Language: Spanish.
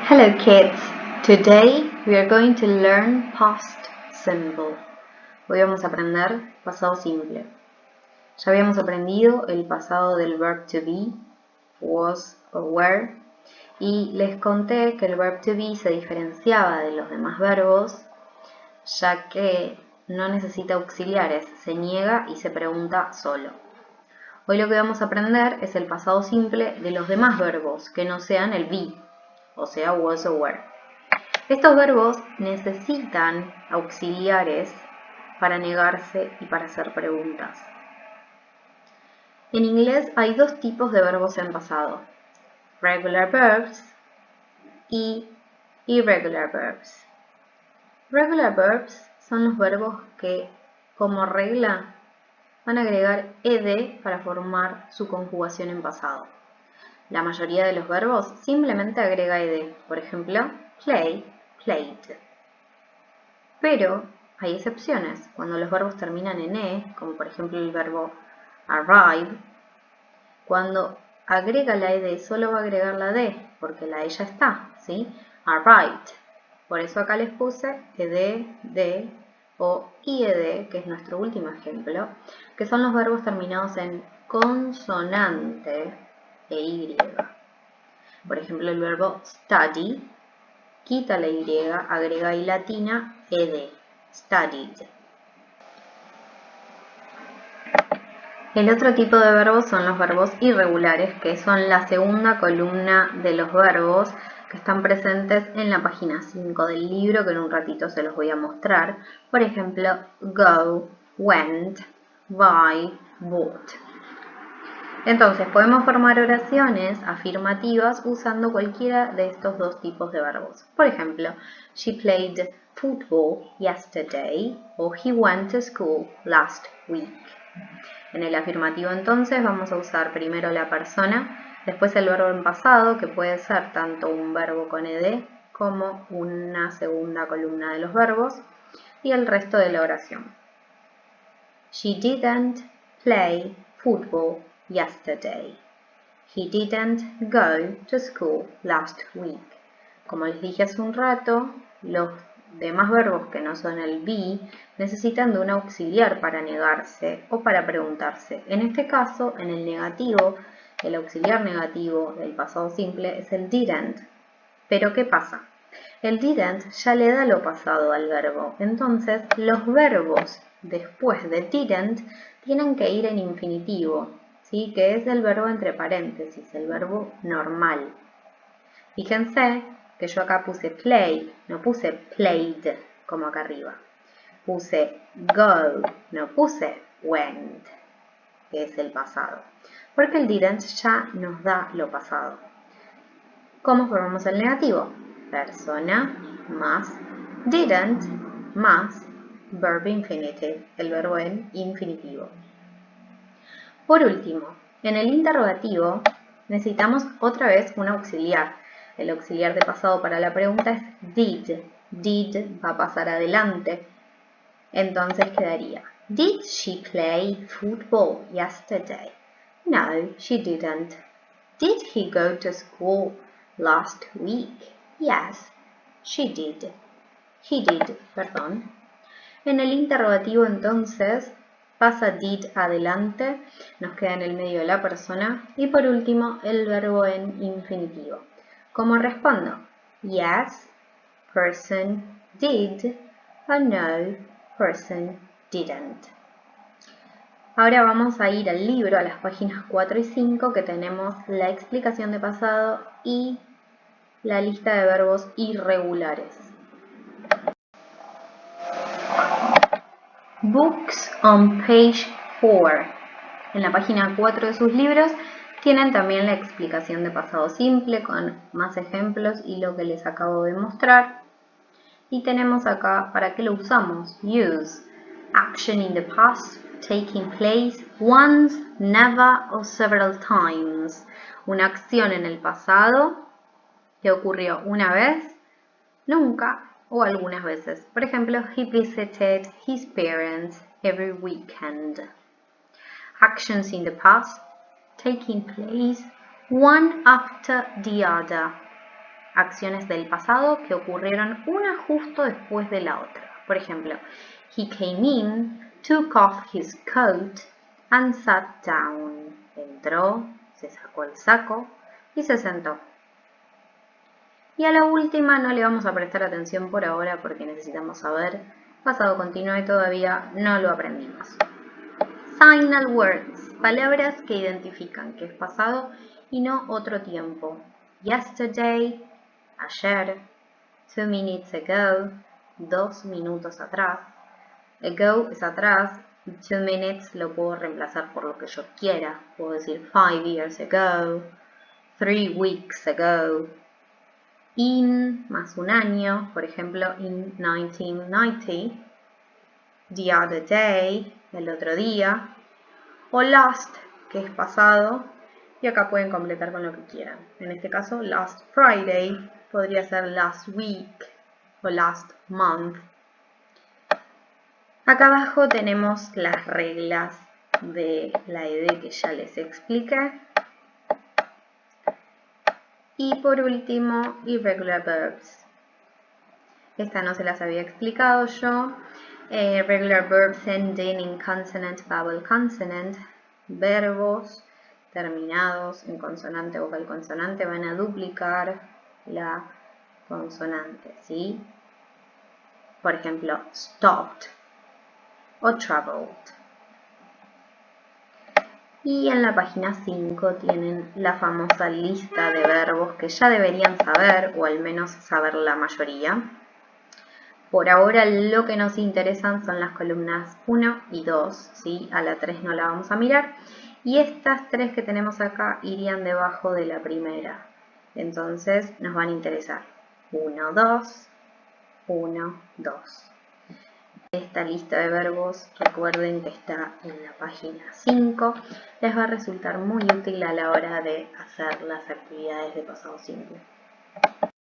Hello kids, today we are going to learn past simple. Hoy vamos a aprender pasado simple. Ya habíamos aprendido el pasado del verb to be, was o were, y les conté que el verb to be se diferenciaba de los demás verbos, ya que no necesita auxiliares, se niega y se pregunta solo. Hoy lo que vamos a aprender es el pasado simple de los demás verbos, que no sean el be, o sea, was o were. Estos verbos necesitan auxiliares para negarse y para hacer preguntas. En inglés hay dos tipos de verbos en pasado, regular verbs y irregular verbs. Regular verbs son los verbos que, como regla, van a agregar ed para formar su conjugación en pasado. La mayoría de los verbos simplemente agrega ed, por ejemplo, play, played. Pero hay excepciones, cuando los verbos terminan en e, como por ejemplo el verbo arrive, cuando agrega la ed solo va a agregar la d, porque la e ya está, ¿sí? Arrived. Por eso acá les puse ed, d o ied, que es nuestro último ejemplo, que son los verbos terminados en consonante e y. Por ejemplo, el verbo study, quita la y, agrega i latina, ed, studied. El otro tipo de verbos son los verbos irregulares, que son la segunda columna de los verbos que están presentes en la página 5 del libro, que en un ratito se los voy a mostrar. Por ejemplo, go, went, buy, bought. Entonces, podemos formar oraciones afirmativas usando cualquiera de estos dos tipos de verbos. Por ejemplo, she played football yesterday o he went to school last week. En el afirmativo entonces vamos a usar primero la persona, después el verbo en pasado, que puede ser tanto un verbo con ed como una segunda columna de los verbos, y el resto de la oración. She didn't play football yesterday. He didn't go to school last week. Como les dije hace un rato, los demás verbos que no son el be necesitan de un auxiliar para negarse o para preguntarse. En este caso, en el negativo, el auxiliar negativo del pasado simple es el didn't. Pero ¿qué pasa? El didn't ya le da lo pasado al verbo. Entonces, los verbos después de didn't tienen que ir en infinitivo, ¿sí? Que es el verbo entre paréntesis, el verbo normal. Fíjense que yo acá puse play, no puse played como acá arriba. Puse go, no puse went, que es el pasado. Porque el didn't ya nos da lo pasado. ¿Cómo formamos el negativo? Persona más didn't más verb infinitive, el verbo en infinitivo. Por último, en el interrogativo necesitamos otra vez un auxiliar. El auxiliar de pasado para la pregunta es did. Did va a pasar adelante. Entonces quedaría, did she play football yesterday? No, she didn't. Did he go to school last week? Yes, she did. He did, perdón. En el interrogativo entonces pasa did adelante, nos queda en el medio la persona y por último el verbo en infinitivo. ¿Cómo respondo? Yes, person did, o no, person didn't. Ahora vamos a ir al libro, a las páginas 4 y 5, que tenemos la explicación de pasado y la lista de verbos irregulares. Books on page 4. En la página 4 de sus libros tienen también la explicación de pasado simple con más ejemplos y lo que les acabo de mostrar. Y tenemos acá para qué lo usamos. Use. Action in the past, taking place once, never or several times. Una acción en el pasado que ocurrió una vez, nunca o algunas veces. Por ejemplo, he visited his parents every weekend. Actions in the past, taking place one after the other. acciones del pasado que ocurrieron una justo después de la otra. Por ejemplo, he came in, took off his coat and sat down. Entró, se sacó el saco y se sentó. Y a la última no le vamos a prestar atención por ahora porque necesitamos saber pasado continuo y todavía no lo aprendimos. Signal words, palabras que identifican que es pasado y no otro tiempo. Yesterday, ayer. 2 minutes ago, 2 minutos atrás. Ago es atrás, 2 minutes lo puedo reemplazar por lo que yo quiera. Puedo decir 5 years ago, 3 weeks ago. In más un año, por ejemplo, in 1990. The other day, el otro día. O last, que es pasado. Y acá pueden completar con lo que quieran. En este caso, last Friday podría ser last week o last month. Acá abajo tenemos las reglas de la ED que ya les expliqué. Y por último, irregular verbs. Esta no se las había explicado yo. Regular verbs ending in consonant, vowel, consonant. Verbos terminados en consonante, vocal, consonante van a duplicar la consonante, ¿sí? Por ejemplo, stopped o traveled. Y en la página 5 tienen la famosa lista de verbos que ya deberían saber, o al menos saber la mayoría. Por ahora lo que nos interesan son las columnas 1 y 2, ¿sí? A la 3 no la vamos a mirar. Y estas 3 que tenemos acá irían debajo de la primera. Entonces nos van a interesar 1, 2, 1, 2. Esta lista de verbos, recuerden que está en la página 5, les va a resultar muy útil a la hora de hacer las actividades de pasado simple.